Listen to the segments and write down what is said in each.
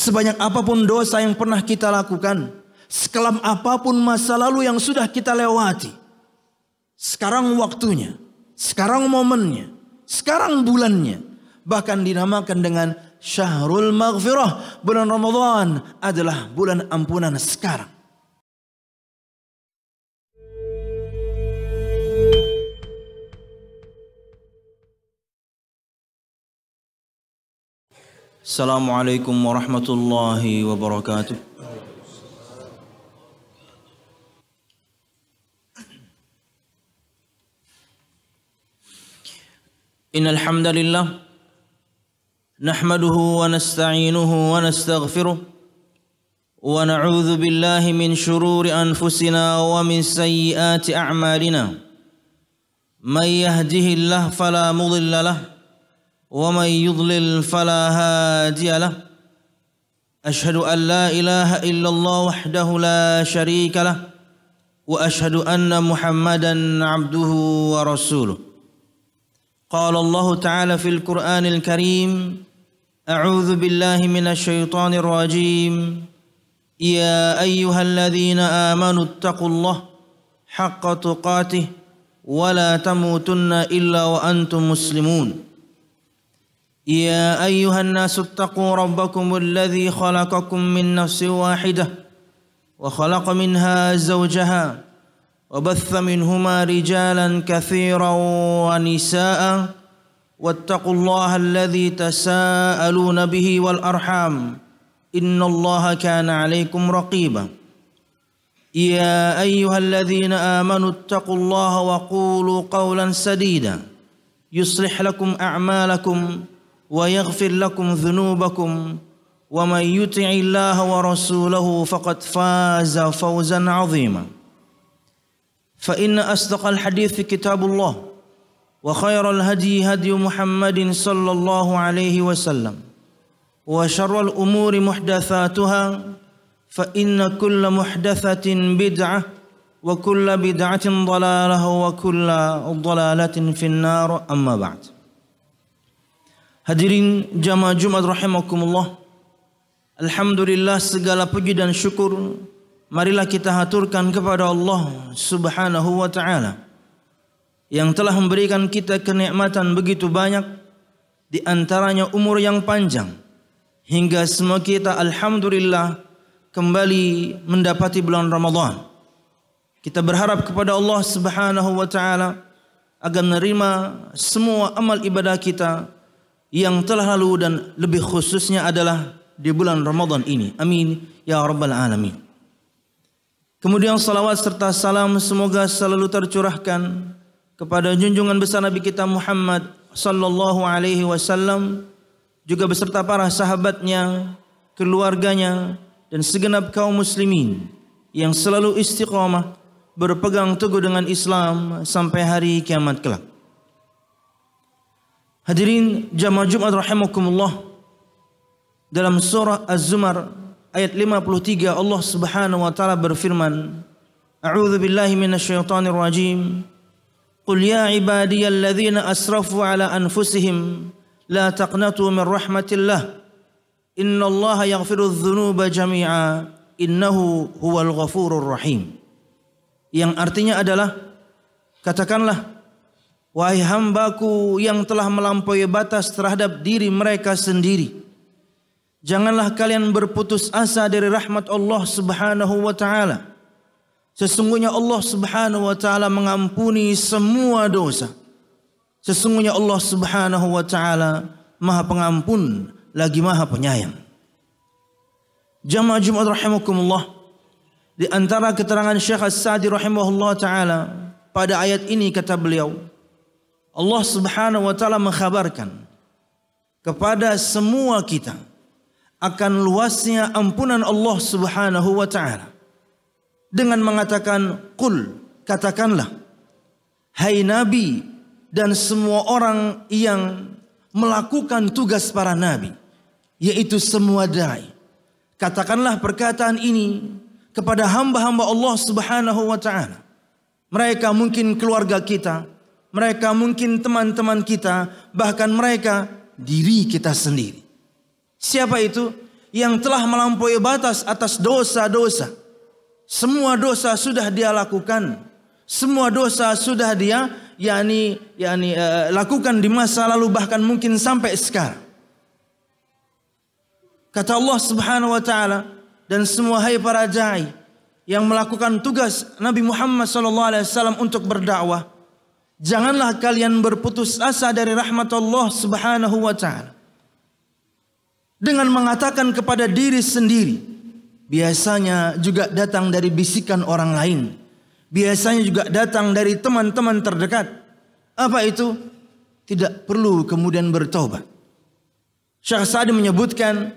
sebanyak apapun dosa yang pernah kita lakukan, sekelam apapun masa lalu yang sudah kita lewati, sekarang waktunya, sekarang momennya, sekarang bulannya, bahkan dinamakan dengan Syahrul Maghfirah. Bulan Ramadan adalah bulan ampunan sekarang. Assalamualaikum warahmatullahi wabarakatuh. Innal hamdalillah nahmaduhu wa nasta'inuhu wa nastaghfiruh wa na'udzu billahi min shururi anfusina wa min sayyiati a'malina. May yahdihillahu fala mudilla lahu ومن يضلل فلا هادي له أشهد أن لا إله إلا الله وحده لا شريك له وأشهد أن محمدا عبده ورسوله. قال الله تعالى في القرآن الكريم أعوذ بالله من الشيطان الرجيم يا أيها الذين آمنوا اتقوا الله حق تقاته ولا تموتن إلا وأنتم مسلمون. يا أيها الناس اتقوا ربكم الذي خلقكم من نفس واحدة وخلق منها زوجها وبث منهما رجالا كثيرا ونساء واتقوا الله الذي تساءلون به والأرحام إن الله كان عليكم رقيبا. يا أيها الذين آمنوا اتقوا الله وقولوا قولا سديدا يصلح لكم أعمالكم ويغفر لكم ذنوبكم ومن يطع الله ورسوله فقد فاز فوزا عظيما. فإن أصدق الحديث كتاب الله وخير الهدي هدي محمد صلى الله عليه وسلم وشر الأمور محدثاتها فإن كل محدثة بدعة وكل بدعة ضلالة وكل ضلالة في النار. أما بعد. Hadirin jamaah Jumat rahimakumullah. Alhamdulillah, segala puji dan syukur marilah kita haturkan kepada Allah Subhanahu wa taala yang telah memberikan kita kenikmatan begitu banyak, di antaranya umur yang panjang, hingga semua kita alhamdulillah kembali mendapati bulan Ramadan. Kita berharap kepada Allah Subhanahu wa taala agar menerima semua amal ibadah kita yang telah lalu dan lebih khususnya adalah di bulan Ramadan ini. Amin ya rabbal alamin. Kemudian salawat serta salam semoga selalu tercurahkan kepada junjungan besar Nabi kita Muhammad sallallahu alaihi wasallam, juga beserta para sahabatnya, keluarganya dan segenap kaum muslimin yang selalu istiqamah berpegang teguh dengan Islam sampai hari kiamat kelak. Hadirin jamaah Jumat rahimakumullah, dalam surah Az-Zumar ayat 53 Allah Subhanahu wa taala berfirman, A'udzu billahi minasyaitonir rajim. Qul ya ibadiyalladzina asrafu ala anfusihim la taqnatu min rahmatillah. Innallaha yaghfirudz dzunuba jami'a innahu huwal ghafurur rahim. Yang artinya adalah, katakanlah, wahai hambaku yang telah melampaui batas terhadap diri mereka sendiri, janganlah kalian berputus asa dari rahmat Allah Subhanahu wa taala. Sesungguhnya Allah Subhanahu wa taala mengampuni semua dosa. Sesungguhnya Allah Subhanahu wa taala Maha Pengampun lagi Maha Penyayang. Jamaah Jumat rahimakumullah, di antara keterangan Syekh As-Sa'di rahimahullah taala pada ayat ini kata beliau, Allah Subhanahu wa taala mengkhabarkan kepada semua kita akan luasnya ampunan Allah Subhanahu wa taala dengan mengatakan, qul, katakanlah, hai Nabi dan semua orang yang melakukan tugas para nabi, yaitu semua dai, katakanlah perkataan ini kepada hamba-hamba Allah Subhanahu wa taala. Mereka mungkin keluarga kita, mereka mungkin teman-teman kita, bahkan mereka diri kita sendiri. Siapa itu? yang telah melampaui batas atas dosa-dosa. Semua dosa sudah dia lakukan. Semua dosa sudah dia lakukan di masa lalu, bahkan mungkin sampai sekarang. Kata Allah Subhanahu wa taala, dan semua hai para dai yang melakukan tugas Nabi Muhammad sallallahu alaihi wasallam untuk berdakwah, janganlah kalian berputus asa dari rahmat Allah Subhanahu wa taala dengan mengatakan kepada diri sendiri, biasanya juga datang dari bisikan orang lain, biasanya juga datang dari teman-teman terdekat. Apa itu? Tidak perlu kemudian bertobat. Syekh Sa'di menyebutkan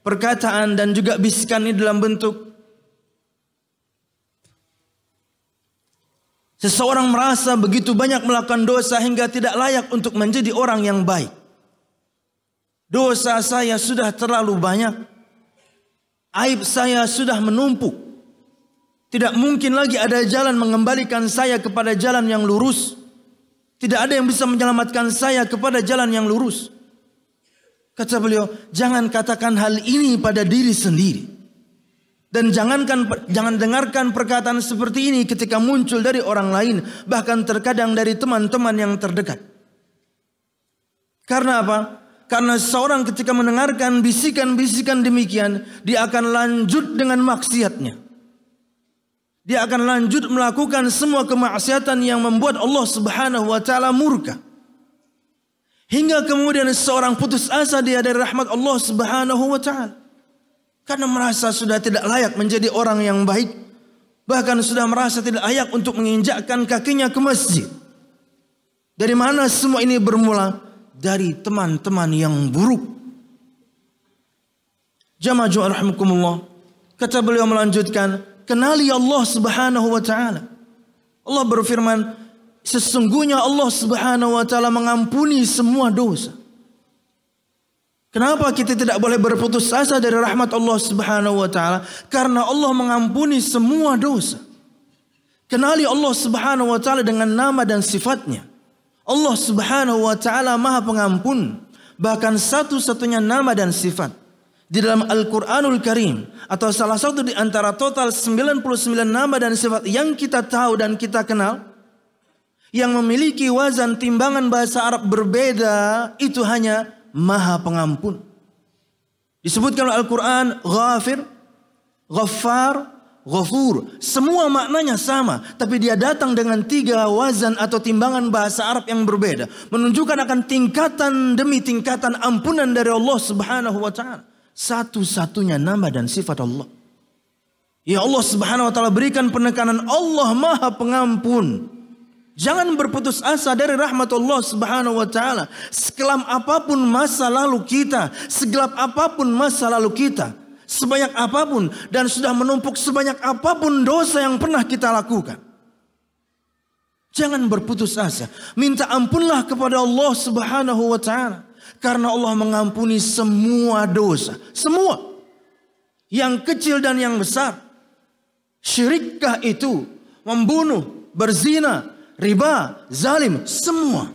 perkataan dan juga bisikan ini dalam bentuk seseorang merasa begitu banyak melakukan dosa hingga tidak layak untuk menjadi orang yang baik. Dosa saya sudah terlalu banyak. Aib saya sudah menumpuk. Tidak mungkin lagi ada jalan mengembalikan saya kepada jalan yang lurus. Tidak ada yang bisa menyelamatkan saya kepada jalan yang lurus. Kata beliau, jangan katakan hal ini pada diri sendiri. Dan jangan dengarkan perkataan seperti ini ketika muncul dari orang lain, bahkan terkadang dari teman-teman yang terdekat. Karena apa? Karena seorang ketika mendengarkan bisikan-bisikan demikian, dia akan lanjut dengan maksiatnya. Dia akan lanjut melakukan semua kemaksiatan yang membuat Allah Subhanahu wa taala murka. Hingga kemudian seorang putus asa dia dari rahmat Allah Subhanahu wa taala. Karena merasa sudah tidak layak menjadi orang yang baik. Bahkan sudah merasa tidak layak untuk menginjakkan kakinya ke masjid. Dari mana semua ini bermula? Dari teman-teman yang buruk. Jamaah rahimakumullah. Kata beliau melanjutkan, kenali Allah Subhanahu wa taala. Allah berfirman, sesungguhnya Allah Subhanahu wa taala mengampuni semua dosa. Kenapa kita tidak boleh berputus asa dari rahmat Allah Subhanahu wa taala? Karena Allah mengampuni semua dosa. Kenali Allah Subhanahu wa taala dengan nama dan sifatnya. Allah Subhanahu wa taala Maha Pengampun, bahkan satu-satunya nama dan sifat di dalam Al-Qur'anul Karim, atau salah satu di antara total 99 nama dan sifat yang kita tahu dan kita kenal, yang memiliki wazan timbangan bahasa Arab berbeda, itu hanya Maha Pengampun. Disebutkan oleh Al-Quran Ghafir, Ghaffar, Ghafur. Semua maknanya sama, tapi dia datang dengan 3 wazan atau timbangan bahasa Arab yang berbeda, menunjukkan akan tingkatan demi tingkatan ampunan dari Allah Subhanahu wa taala. Satu-satunya nama dan sifat Allah. Ya Allah Subhanahu wa taala berikan penekanan, Allah Maha Pengampun. Jangan berputus asa dari rahmat Allah Subhanahu wa taala. Sekelam apapun masa lalu kita, segelap apapun masa lalu kita, sebanyak apapun dan sudah menumpuk sebanyak apapun dosa yang pernah kita lakukan, jangan berputus asa. Minta ampunlah kepada Allah Subhanahu wa taala, karena Allah mengampuni semua dosa, semua, yang kecil dan yang besar. Syirikkah itu, membunuh, berzina, riba, zalim, semua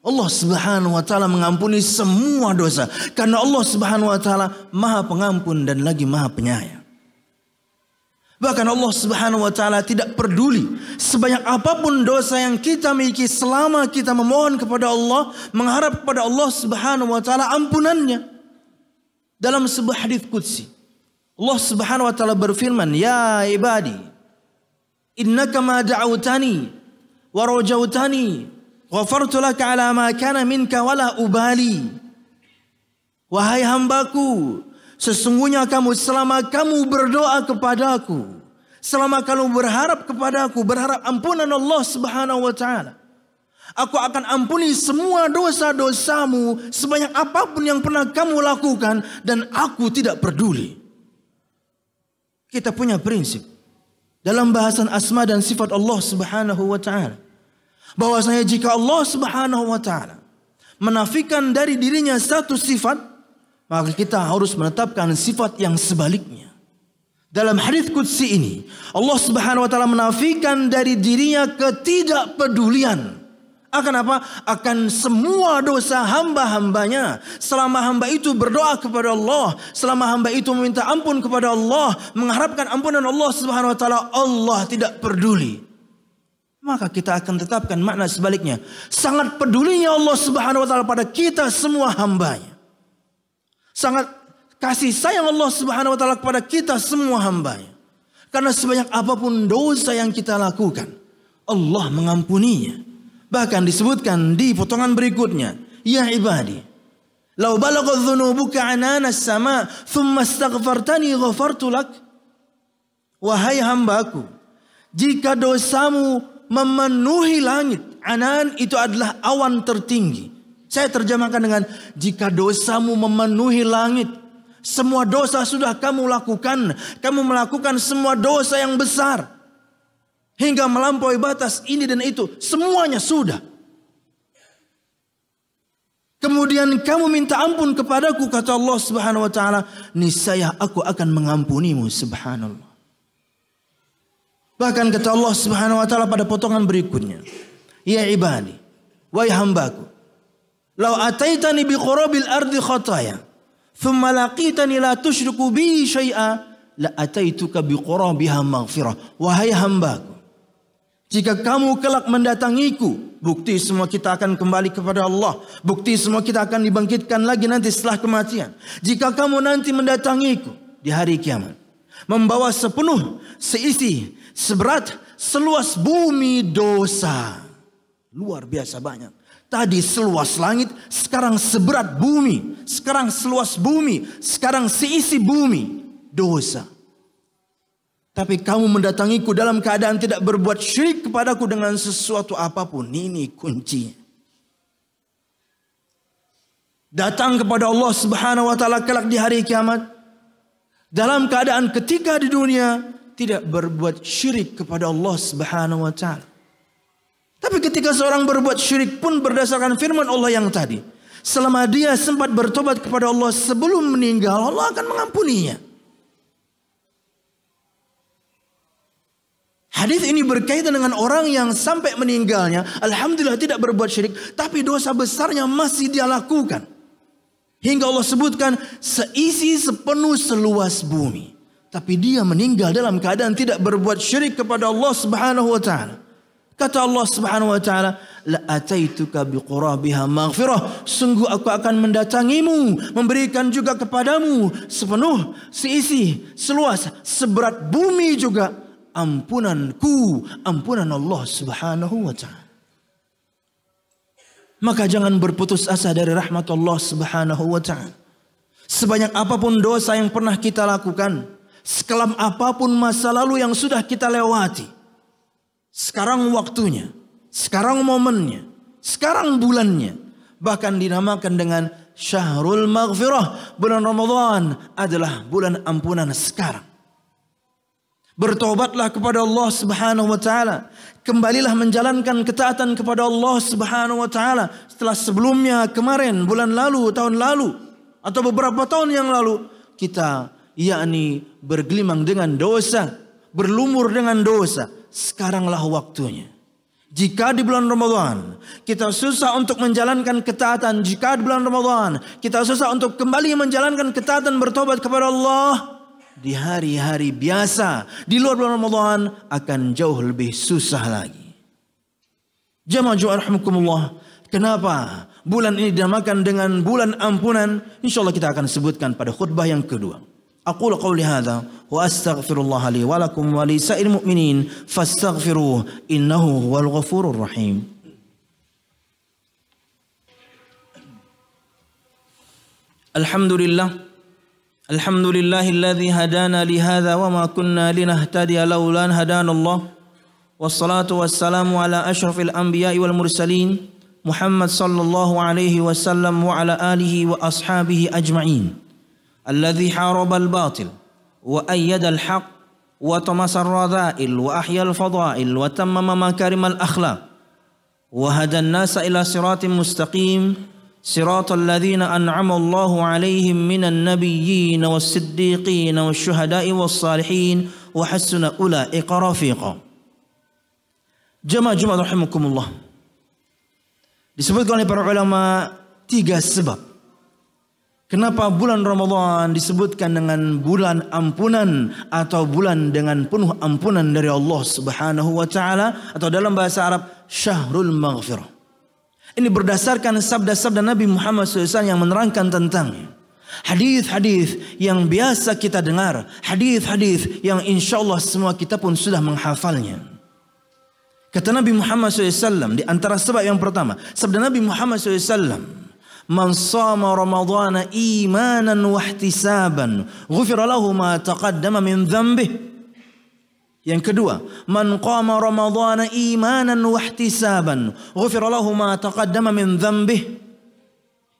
Allah Subhanahu wa taala mengampuni semua dosa, karena Allah Subhanahu wa taala Maha Pengampun dan lagi Maha Penyayang. Bahkan Allah Subhanahu wa taala tidak peduli sebanyak apapun dosa yang kita miliki, selama kita memohon kepada Allah, mengharap kepada Allah Subhanahu wa taala ampunannya. Dalam sebuah hadis qudsi, Allah Subhanahu wa taala berfirman, "Ya ibadi, innaka ma da'awtani wa rajautani ghafartu laka ala ma kana minka wala ubali." Wahai hambaku, sesungguhnya kamu, selama kamu berdoa kepadaku, selama kamu berharap kepadaku, berharap ampunan Allah Subhanahu wa taala, aku akan ampuni semua dosa-dosamu sebanyak apapun yang pernah kamu lakukan, dan aku tidak peduli. Kita punya prinsip dalam bahasan asma dan sifat Allah Subhanahu wa taala, bahwasanya jika Allah Subhanahu wa taala menafikan dari dirinya satu sifat, maka kita harus menetapkan sifat yang sebaliknya. Dalam hadis qudsi ini, Allah Subhanahu wa taala menafikan dari dirinya ketidakpedulian Akan apa? Akan semua dosa hamba-hambanya. Selama hamba itu berdoa kepada Allah, selama hamba itu meminta ampun kepada Allah, mengharapkan ampunan Allah Subhanahu wa taala, Allah tidak peduli. Maka kita akan tetapkan makna sebaliknya. Sangat pedulinya Allah Subhanahu wa taala pada kita semua hambanya. Sangat kasih sayang Allah Subhanahu wa taala kepada kita semua hambanya. Karena sebanyak apapun dosa yang kita lakukan, Allah mengampuninya. Bahkan disebutkan di potongan berikutnya, ya ibadi, law balaghat dhunubuka anana as-sama thumma astaghfartani ghafartu lak. Wahai hambaku, jika dosamu memenuhi langit, anan itu adalah awan tertinggi. Saya terjemahkan dengan jika dosamu memenuhi langit. Semua dosa sudah kamu lakukan. Kamu melakukan semua dosa yang besar. Hingga melampaui batas ini dan itu. Semuanya sudah. Kemudian kamu minta ampun kepadaku, kata Allah Subhanahu wa taala, niscaya aku akan mengampunimu. Subhanallah. Bahkan kata Allah Subhanahu wa taala pada potongan berikutnya, ya ibadi, wahai hambaku, law ataitani bi qurabil ardi khataya thumma laqitani la tusyriku bi syai'a la ataituka bi qurabiha maghfirah. Wahai hambaku, jika kamu kelak mendatangiku, bukti semua kita akan kembali kepada Allah. Bukti semua kita akan dibangkitkan lagi nanti setelah kematian. Jika kamu nanti mendatangiku di hari kiamat, membawa sepenuh, seisi, seberat, seluas bumi dosa. Luar biasa banyak. Tadi seluas langit, sekarang seberat bumi. Sekarang seluas bumi, sekarang seisi bumi dosa. Tapi kamu mendatangiku dalam keadaan tidak berbuat syirik kepadaku dengan sesuatu apapun. Ini kuncinya. Datang kepada Allah Subhanahu wa taala kelak di hari kiamat dalam keadaan ketika di dunia tidak berbuat syirik kepada Allah Subhanahu wa taala. Tapi ketika seorang berbuat syirik pun berdasarkan firman Allah yang tadi, selama dia sempat bertobat kepada Allah sebelum meninggal, Allah akan mengampuninya. Hadis ini berkaitan dengan orang yang sampai meninggalnya, alhamdulillah tidak berbuat syirik, tapi dosa besarnya masih dia lakukan. Hingga Allah sebutkan seisi sepenuh seluas bumi. Tapi dia meninggal dalam keadaan tidak berbuat syirik kepada Allah Subhanahu wa taala. Kata Allah Subhanahu wa taala, la ataituka biqurabiha maghfirah. Sungguh aku akan mendatangimu, memberikan juga kepadamu sepenuh, seisi, seluas, seberat bumi juga ampunanku, ampunan Allah Subhanahu wa taala. Maka jangan berputus asa dari rahmat Allah Subhanahu wa taala. Sebanyak apapun dosa yang pernah kita lakukan, sekelam apapun masa lalu yang sudah kita lewati, sekarang waktunya, sekarang momennya, sekarang bulannya, bahkan dinamakan dengan Syahrul Maghfirah. Bulan Ramadan adalah bulan ampunan sekarang. Bertobatlah kepada Allah Subhanahu wa taala. Kembalilah menjalankan ketaatan kepada Allah Subhanahu wa taala. Setelah sebelumnya, kemarin, bulan lalu, tahun lalu, atau beberapa tahun yang lalu, kita bergelimang dengan dosa, berlumur dengan dosa. Sekaranglah waktunya. Jika di bulan Ramadan kita susah untuk menjalankan ketaatan, jika di bulan Ramadan kita susah untuk kembali menjalankan ketaatan, bertobat kepada Allah, di hari-hari biasa di luar bulan Ramadan akan jauh lebih susah lagi. Jamaah rahimakumullah, kenapa bulan ini dinamakan dengan bulan ampunan? Insyaallah kita akan sebutkan pada khutbah yang kedua. Aqulu qawli hadza wa astaghfirullah li wa lakum wa li sa'iril mu'minin fastaghfiruhu innahu huwal ghafurur rahim. Alhamdulillah. Alhamdulillahilladzi hadana li hadza wa ma kunna linahtadiya laula an hadana Allah. Wassalatu wassalamu ala asyrafil anbiya'i wal mursalin Muhammad sallallahu alaihi wasallam wa ala alihi wa ashabihi ajma'in. Alladzi haraba al-batil wa ayyada al-haq wa tamasa ar-radha'il wa ahya al-fada'il wa tammama makarim al-akhlaq wa hada an-nasa ila siratin mustaqim siratal ladzina an'ama Allahu 'alaihim minan nabiyyin was-siddiqin wasyuhada'i was-salihin wa hasuna ulaika rafiqa. Jamaah rahimakumullah. Disebutkan oleh para ulama 3 sebab kenapa bulan Ramadan disebutkan dengan bulan ampunan atau bulan dengan penuh ampunan dari Allah Subhanahu wa taala, atau dalam bahasa Arab Syahrul Maghfirah. Ini berdasarkan sabda-sabda Nabi Muhammad SAW yang menerangkan tentangnya. Hadis-hadis yang biasa kita dengar, hadis-hadis yang insyaallah semua kita pun sudah menghafalnya. Kata Nabi Muhammad SAW di antara sebab yang pertama, sabda Nabi Muhammad SAW, "Man shama Ramadhana imanan wa ihtisaban, ghufira lahu ma taqaddama min dhanbihi." Yang kedua, "Man qama Ramadhana imanan wa ihtisaban, ghufira lahu ma taqaddama min dhanbihi."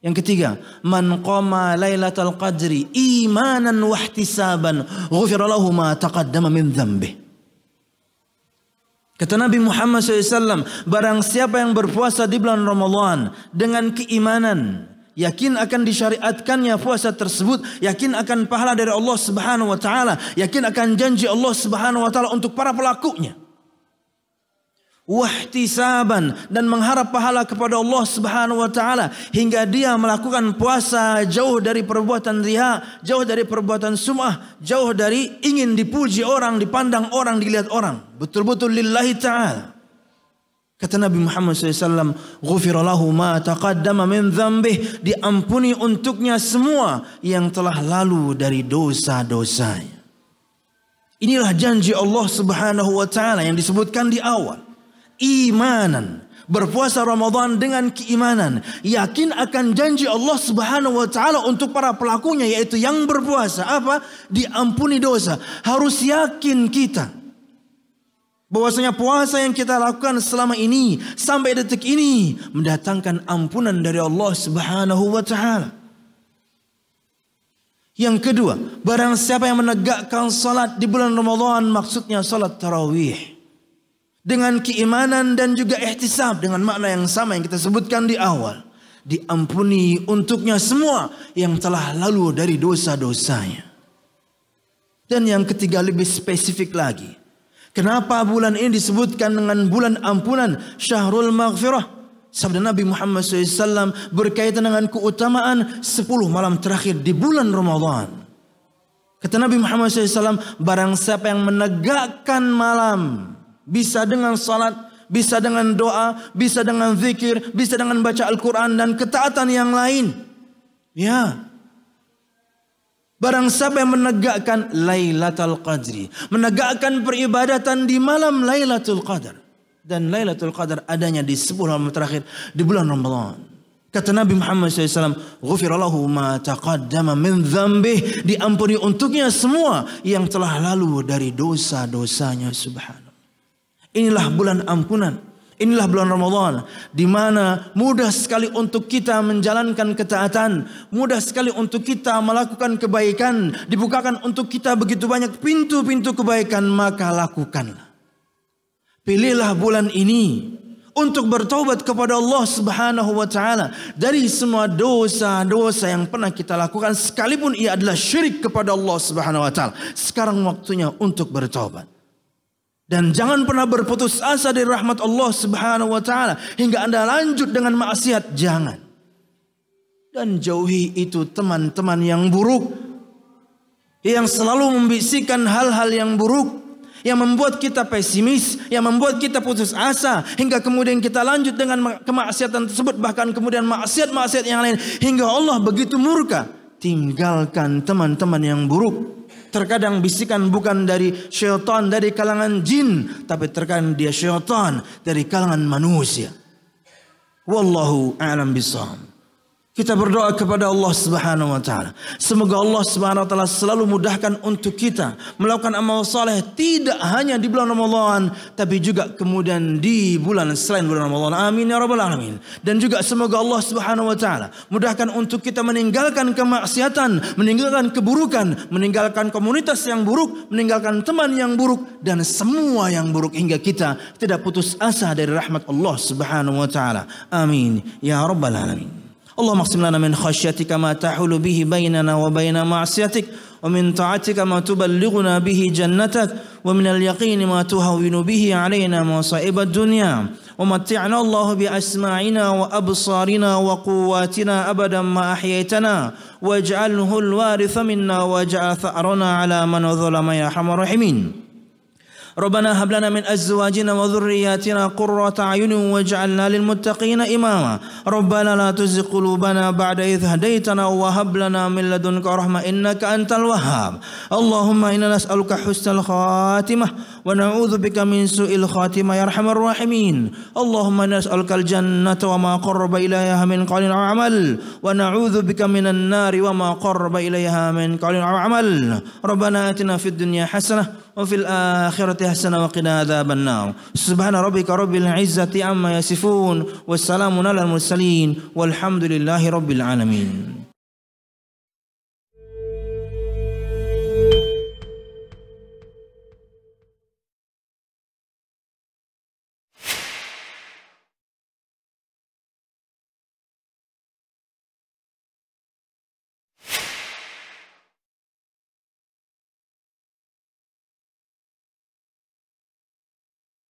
Yang ketiga, "Man qama lailatal qadri imanan wa ihtisaban, ghufira lahu ma taqaddama min dhanbihi." Kata Nabi Muhammad SAW, barang siapa yang berpuasa di bulan Ramadan dengan keimanan, yakin akan disyariatkannya puasa tersebut, yakin akan pahala dari Allah Subhanahu wa taala, yakin akan janji Allah Subhanahu wa taala untuk para pelakunya, wahtisaban, dan mengharap pahala kepada Allah Subhanahu wa taala, hingga dia melakukan puasa jauh dari perbuatan riya, jauh dari perbuatan sum'ah, jauh dari ingin dipuji orang, dipandang orang, dilihat orang, betul-betul lillahi ta'ala. Kata Nabi Muhammad SAW, "Ghufira lahu ma taqaddama min dhanbih," diampuni untuknya semua yang telah lalu dari dosa-dosanya. Inilah janji Allah Subhanahu wa taala yang disebutkan di awal. Imanan, berpuasa Ramadan dengan keimanan, yakin akan janji Allah Subhanahu wa taala untuk para pelakunya, yaitu yang berpuasa apa? Diampuni dosa. Harus yakin kita bahwasanya puasa yang kita lakukan selama ini sampai detik ini mendatangkan ampunan dari Allah Subhanahu wa taala. Yang kedua, barang siapa yang menegakkan salat di bulan Ramadan, maksudnya salat tarawih, dengan keimanan dan juga ihtisab, dengan makna yang sama yang kita sebutkan di awal, diampuni untuknya semua yang telah lalu dari dosa-dosanya. Dan yang ketiga, lebih spesifik lagi, kenapa bulan ini disebutkan dengan bulan ampunan, Syahrul Maghfirah? Sabda Nabi Muhammad SAW berkaitan dengan keutamaan 10 malam terakhir di bulan Ramadan. Kata Nabi Muhammad SAW, barang siapa yang menegakkan malam, bisa dengan salat, bisa dengan doa, bisa dengan zikir, bisa dengan baca Al-Quran dan ketaatan yang lain. Ya. Barang siapa yang menegakkan Lailatul Qadri, menegakkan peribadatan di malam Lailatul Qadar. Dan Lailatul Qadar adanya di 10 malam terakhir di bulan Ramadan. Kata Nabi Muhammad SAW, "Ghufira lahu ma taqaddama min dhanbih," diampuni untuknya semua yang telah lalu dari dosa-dosanya. Subhanallah. Inilah bulan ampunan. Inilah bulan Ramadan, di mana mudah sekali untuk kita menjalankan ketaatan, mudah sekali untuk kita melakukan kebaikan, dibukakan untuk kita begitu banyak pintu-pintu kebaikan, maka lakukanlah. Pilihlah bulan ini untuk bertaubat kepada Allah Subhanahu wa taala dari semua dosa-dosa yang pernah kita lakukan, sekalipun ia adalah syirik kepada Allah Subhanahu wa taala. Sekarang waktunya untuk bertaubat. Dan jangan pernah berputus asa dari rahmat Allah Subhanahu wa taala hingga Anda lanjut dengan maksiat, jangan. Dan jauhi itu teman-teman yang buruk, yang selalu membisikkan hal-hal yang buruk, yang membuat kita pesimis, yang membuat kita putus asa, hingga kemudian kita lanjut dengan kemaksiatan tersebut, bahkan kemudian maksiat-maksiat yang lain, hingga Allah begitu murka. Tinggalkan teman-teman yang buruk. Terkadang bisikan bukan dari syaitan, dari kalangan jin, tapi terkadang dia syaitan dari kalangan manusia. Wallahu a'lam bishawab. Kita berdoa kepada Allah Subhanahu wa taala. Semoga Allah Subhanahu wa taala selalu mudahkan untuk kita melakukan amal saleh tidak hanya di bulan Ramadan tapi juga kemudian di bulan selain bulan Ramadan. Amin ya rabbal alamin. Dan juga semoga Allah Subhanahu wa taala mudahkan untuk kita meninggalkan kemaksiatan, meninggalkan keburukan, meninggalkan komunitas yang buruk, meninggalkan teman yang buruk dan semua yang buruk hingga kita tidak putus asa dari rahmat Allah Subhanahu wa taala. Amin ya rabbal alamin. اللهم اقسم لنا من خشيتك ما تحول به بيننا وبين معصيتك ومن طاعتك ما تبلغنا به جنتك ومن اليقين ما تهون به علينا مصائب الدنيا ومتعنا الله بأسماعنا وأبصارنا وقواتنا أبدا ما أحييتنا واجعله الوارث منا واجعل ثأرنا على من ظلم يا أرحم الراحمين ربنا هب لنا من أزواجنا وذرياتنا قرة أعين واجعلنا للمتقين إماما ربنا لا تزغ قلوبنا بعد إذ هديتنا وهب لنا من لدنك رحمة إنك أنت الوهاب اللهم إنا نسألك حسن الخاتمة ونعوذ بك من سوء الخاتمة يا أرحم الراحمين اللهم إنا نسألك الجنة وما قرب إليها من قول أو عمل ونعوذ بك من النار وما قرب إليها من قول أو عمل ربنا آتنا في الدنيا حسنة وفي الآخرة حسنة وقنا عذاب النار سبحان ربك رب العزة عما يصفون والسلام على المرسلين والحمد لله رب العالمين.